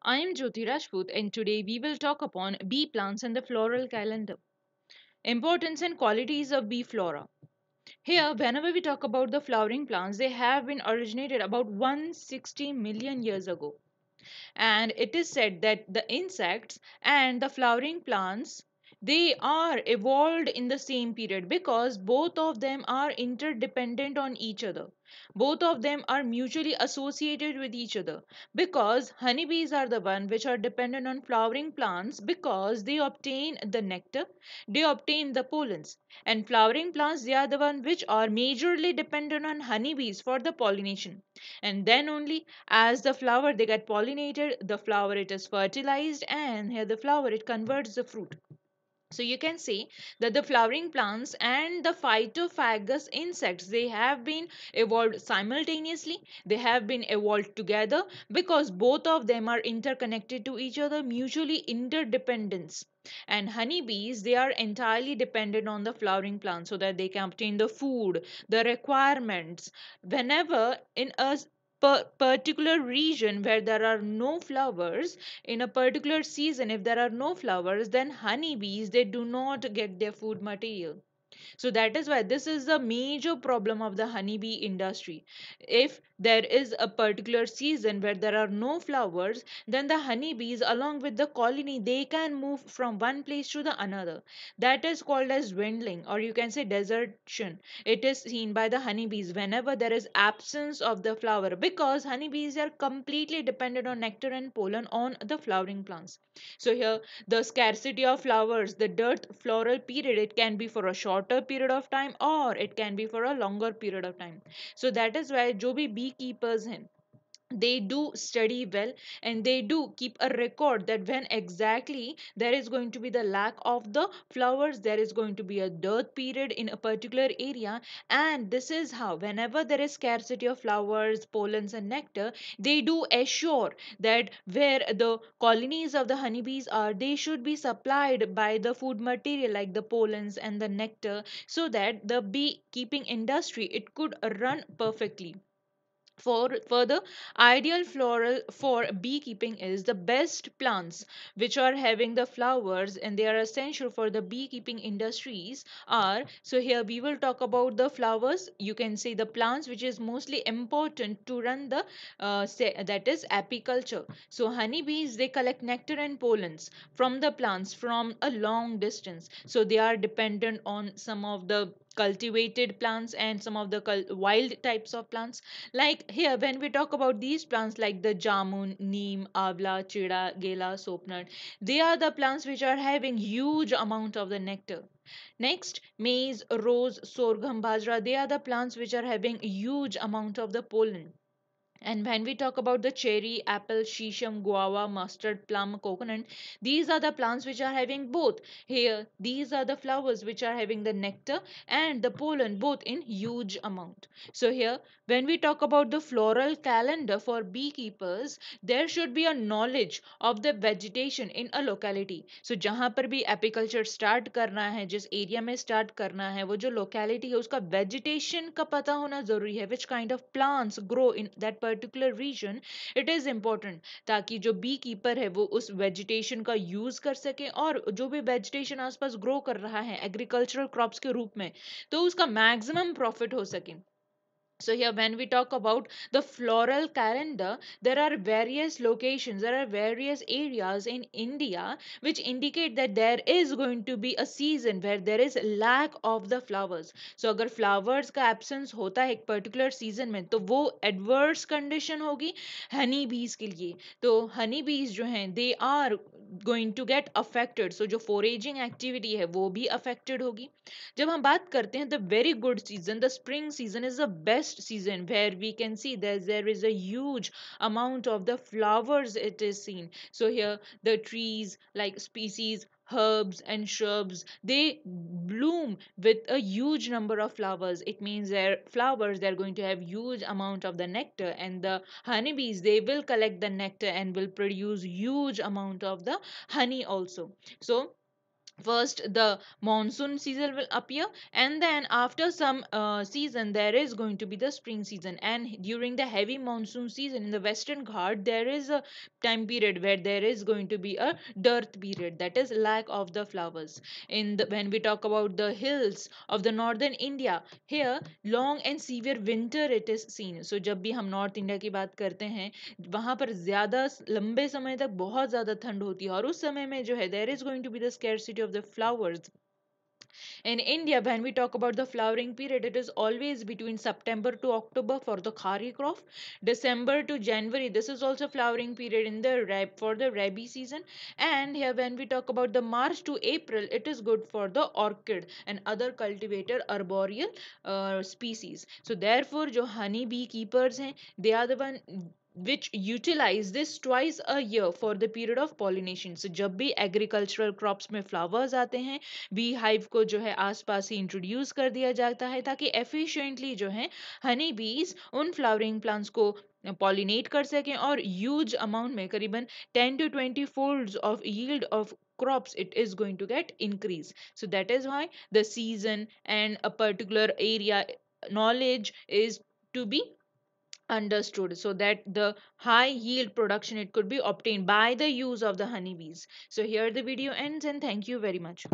I am Jyoti Rajput and today we will talk upon bee plants and the floral calendar. Importance and qualities of bee flora. Here, whenever we talk about the flowering plants, they have been originated about 160 million years ago. And it is said that the insects and the flowering plants they are evolved in the same period because both of them are interdependent on each other. Both of them are mutually associated with each other because honeybees are the one which are dependent on flowering plants because they obtain the nectar, they obtain the pollens, and flowering plants they are the one which are majorly dependent on honeybees for the pollination. And then only as the flower they get pollinated, the flower it is fertilized, and here the flower it converts the fruit. So you can see that the flowering plants and the phytophagous insects they have been evolved simultaneously, they have been evolved together because both of them are interconnected to each other, mutually interdependence. And honeybees they are entirely dependent on the flowering plants so that they can obtain the food, the requirements. Whenever in a particular region where there are no flowers, in a particular season if there are no flowers, then honeybees they do not get their food material. So that is why this is the major problem of the honeybee industry. If there is a particular season where there are no flowers, then the honeybees along with the colony they can move from one place to the another. That is called as dwindling, or you can say desertion. It is seen by the honeybees whenever there is absence of the flower because honeybees are completely dependent on nectar and pollen on the flowering plants. So here the scarcity of flowers, the dearth floral period, it can be for a shorter period of time or it can be for a longer period of time. So that is why जो भी beekeepers हैं they do study well and they do keep a record that when exactly there is going to be the lack of the flowers, there is going to be a dearth period in a particular area. And this is how whenever there is scarcity of flowers, pollens and nectar, they do assure that where the colonies of the honeybees are, they should be supplied by the food material like the pollens and the nectar so that the beekeeping industry it could run perfectly. For further, ideal floral for beekeeping is the best plants which are having the flowers and they are essential for the beekeeping industries are. So here we will talk about the flowers. You can say the plants which is mostly important to run the that is apiculture. So honeybees they collect nectar and pollens from the plants from a long distance. So they are dependent on some of the cultivated plants and some of the wild types of plants. Like here, when we talk about these plants like the jamun, neem, avla, chida, gela, soapnut, they are the plants which are having huge amount of the nectar. Next, maize, rose, sorghum, bajra, they are the plants which are having huge amount of the pollen. And when we talk about the cherry, apple, shisham, guava, mustard, plum, coconut, these are the plants which are having both. Here, these are the flowers which are having the nectar and the pollen both in huge amount. So here, when we talk about the floral calendar for beekeepers, there should be a knowledge of the vegetation in a locality. So जहाँ पर भी apiculture start करना है, जिस area में start करना है, वो जो locality है उसका vegetation का पता होना जरूरी है. Which kind of plants grow in that particular region, it is important ताकि जो beekeeper है वो उस vegetation का use कर सके और जो भी vegetation आसपास grow कर रहा है agricultural crops के रूप में तो उसका maximum profit हो सके. So here when we talk about the floral calendar, there are various locations, there are various areas in India which indicate that there is going to be a season where there is lack of the flowers. So अगर flowers का absence होता है एक particular season में तो वो adverse condition होगी honey bees के लिए. तो honey bees जो हैं they are going to get affected. So जो foraging activity है वो भी affected होगी. जब हम बात करते हैं the very good season the spring season is the best season where we can see there is a huge amount of the flowers it is seen. So here the trees like species herbs and shrubs they bloom with a huge number of flowers. It means their flowers they're going to have huge amount of the nectar and the honeybees they will collect the nectar and will produce huge amount of the honey also. So first the monsoon season will appear, and then after some season there is going to be the spring season. And during the heavy monsoon season in the western Ghat, there is a time period where there is going to be a dearth period, that is lack of the flowers. When we talk about the hills of the northern India, here long and severe winter it is seen. So जब भी हम north India की बात करते हैं, वहां पर ज्यादा लंबे समय तक बहुत ज्यादा ठंड होती है, और उस समय में जो है there is going to be the scarcity of the flowers. In India, when we talk about the flowering period, it is always between September to October for the khari crop, December to January. This is also flowering period in the for the rabi season. And here, when we talk about the March to April, it is good for the orchid and other cultivated arboreal species. So therefore, जो honey bee keepers हैं, they are the one which utilize this twice a year for the period of pollination. So जब भी agricultural crops में flowers आते हैं, bee hive को जो है आसपास ही इंट्रोड्यूस कर दिया जाता है, ताकि एफिशिएंटली जो है हनी बीज उन फ्लावरिंग प्लांट्स को पॉलिनेट कर सकें, और ह्यूज अमाउंट में करीबन 10 to 20 folds of yield of crops it is going to get increase. So that is why the season and a particular area knowledge is to be understood, so that the high yield production it could be obtained by the use of the honeybees. So here the video ends, and thank you very much.